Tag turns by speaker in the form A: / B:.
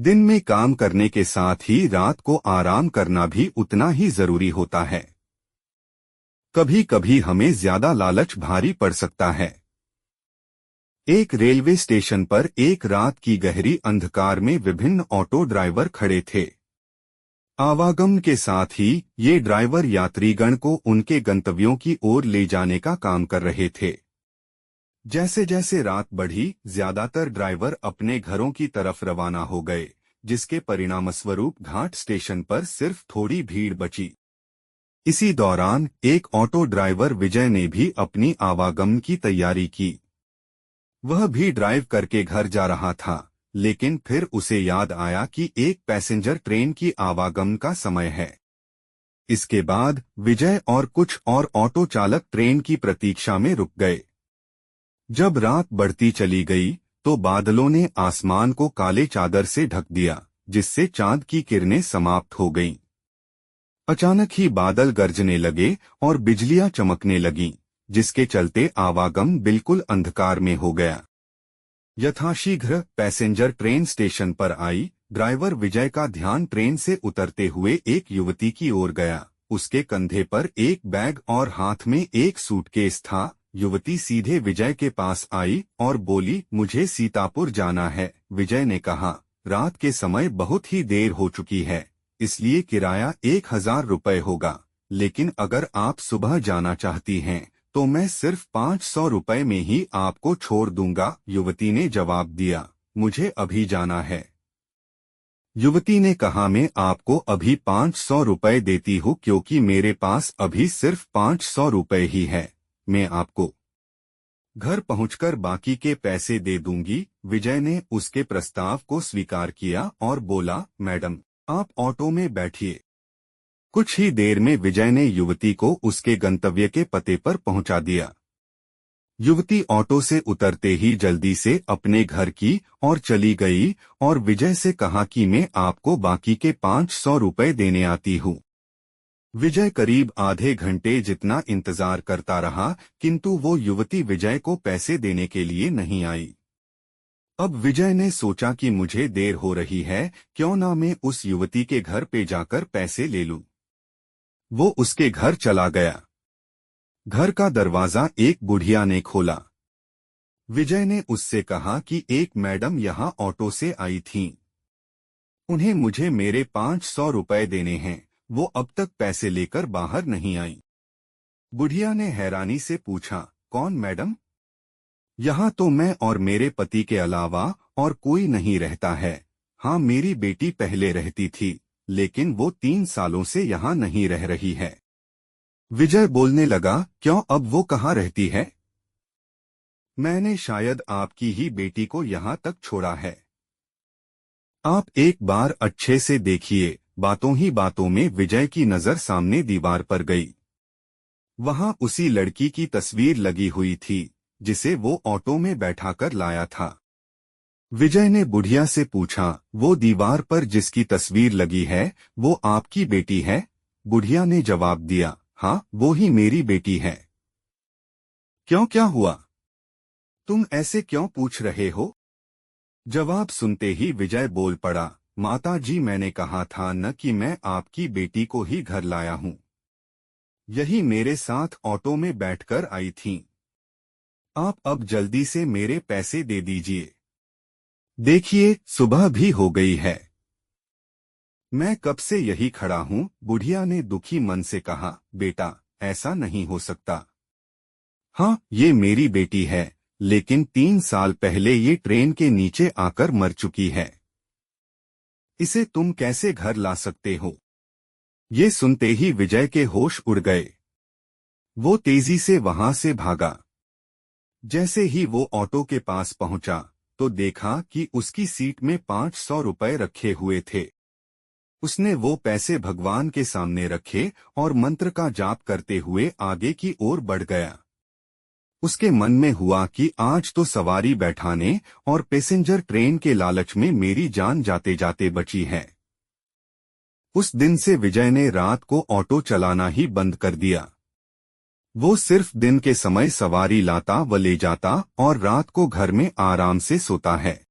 A: दिन में काम करने के साथ ही रात को आराम करना भी उतना ही जरूरी होता है। कभी कभी हमें ज्यादा लालच भारी पड़ सकता है। एक रेलवे स्टेशन पर एक रात की गहरी अंधकार में विभिन्न ऑटो ड्राइवर खड़े थे। आवागमन के साथ ही ये ड्राइवर यात्रीगण को उनके गंतव्यों की ओर ले जाने का काम कर रहे थे। जैसे जैसे रात बढ़ी, ज्यादातर ड्राइवर अपने घरों की तरफ रवाना हो गए, जिसके परिणामस्वरूप घाट स्टेशन पर सिर्फ थोड़ी भीड़ बची। इसी दौरान एक ऑटो ड्राइवर विजय ने भी अपनी आवागमन की तैयारी की। वह भी ड्राइव करके घर जा रहा था, लेकिन फिर उसे याद आया कि एक पैसेंजर ट्रेन की आवागमन का समय है। इसके बाद विजय और कुछ और ऑटो चालक ट्रेन की प्रतीक्षा में रुक गए। जब रात बढ़ती चली गई तो बादलों ने आसमान को काले चादर से ढक दिया, जिससे चांद की किरणें समाप्त हो गईं। अचानक ही बादल गरजने लगे और बिजलियां चमकने लगीं, जिसके चलते आवागमन बिल्कुल अंधकार में हो गया। यथाशीघ्र पैसेंजर ट्रेन स्टेशन पर आई। ड्राइवर विजय का ध्यान ट्रेन से उतरते हुए एक युवती की ओर गया। उसके कंधे पर एक बैग और हाथ में एक सूटकेस था। युवती सीधे विजय के पास आई और बोली, मुझे सीतापुर जाना है। विजय ने कहा, रात के समय बहुत ही देर हो चुकी है, इसलिए किराया 1000 रुपये होगा, लेकिन अगर आप सुबह जाना चाहती हैं तो मैं सिर्फ 500 रुपये में ही आपको छोड़ दूंगा। युवती ने जवाब दिया, मुझे अभी जाना है। युवती ने कहा, मैं आपको अभी 500 रुपये देती हूँ क्योंकि मेरे पास अभी सिर्फ 500 रुपये ही है। मैं आपको घर पहुंचकर बाकी के पैसे दे दूंगी। विजय ने उसके प्रस्ताव को स्वीकार किया और बोला, मैडम आप ऑटो में बैठिए। कुछ ही देर में विजय ने युवती को उसके गंतव्य के पते पर पहुंचा दिया। युवती ऑटो से उतरते ही जल्दी से अपने घर की और चली गई और विजय से कहा कि मैं आपको बाकी के 500 रुपये देने आती हूँ। विजय करीब आधे घंटे जितना इंतजार करता रहा, किंतु वो युवती विजय को पैसे देने के लिए नहीं आई। अब विजय ने सोचा कि मुझे देर हो रही है, क्यों ना मैं उस युवती के घर पे जाकर पैसे ले लूं। वो उसके घर चला गया। घर का दरवाजा एक बुढ़िया ने खोला। विजय ने उससे कहा कि एक मैडम यहाँ ऑटो से आई थीं। उन्हें मुझे मेरे 500 रुपये देने हैं, वो अब तक पैसे लेकर बाहर नहीं आई। बुढ़िया ने हैरानी से पूछा, कौन मैडम? यहाँ तो मैं और मेरे पति के अलावा और कोई नहीं रहता है। हाँ, मेरी बेटी पहले रहती थी, लेकिन वो 3 सालों से यहाँ नहीं रह रही है। विजय बोलने लगा, क्यों, अब वो कहाँ रहती है? मैंने शायद आपकी ही बेटी को यहाँ तक छोड़ा है। आप एक बार अच्छे से देखिए। बातों ही बातों में विजय की नजर सामने दीवार पर गई। वहां उसी लड़की की तस्वीर लगी हुई थी जिसे वो ऑटो में बैठाकर लाया था। विजय ने बुढ़िया से पूछा, वो दीवार पर जिसकी तस्वीर लगी है वो आपकी बेटी है? बुढ़िया ने जवाब दिया, हाँ, वो ही मेरी बेटी है। क्यों, क्या हुआ? तुम ऐसे क्यों पूछ रहे हो? जवाब सुनते ही विजय बोल पड़ा, माता जी, मैंने कहा था न कि मैं आपकी बेटी को ही घर लाया हूँ। यही मेरे साथ ऑटो में बैठकर आई थीं। आप अब जल्दी से मेरे पैसे दे दीजिए। देखिए, सुबह भी हो गई है। मैं कब से यही खड़ा हूँ। बुढ़िया ने दुखी मन से कहा, बेटा, ऐसा नहीं हो सकता। हाँ, ये मेरी बेटी है, लेकिन 3 साल पहले ये ट्रेन के नीचे आकर मर चुकी है। इसे तुम कैसे घर ला सकते हो? ये सुनते ही विजय के होश उड़ गए। वो तेजी से वहां से भागा। जैसे ही वो ऑटो के पास पहुंचा तो देखा कि उसकी सीट में 500 रुपये रखे हुए थे। उसने वो पैसे भगवान के सामने रखे और मंत्र का जाप करते हुए आगे की ओर बढ़ गया। उसके मन में हुआ कि आज तो सवारी बैठाने और पैसेंजर ट्रेन के लालच में मेरी जान जाते जाते बची है। उस दिन से विजय ने रात को ऑटो चलाना ही बंद कर दिया। वो सिर्फ दिन के समय सवारी लाता व ले जाता और रात को घर में आराम से सोता है।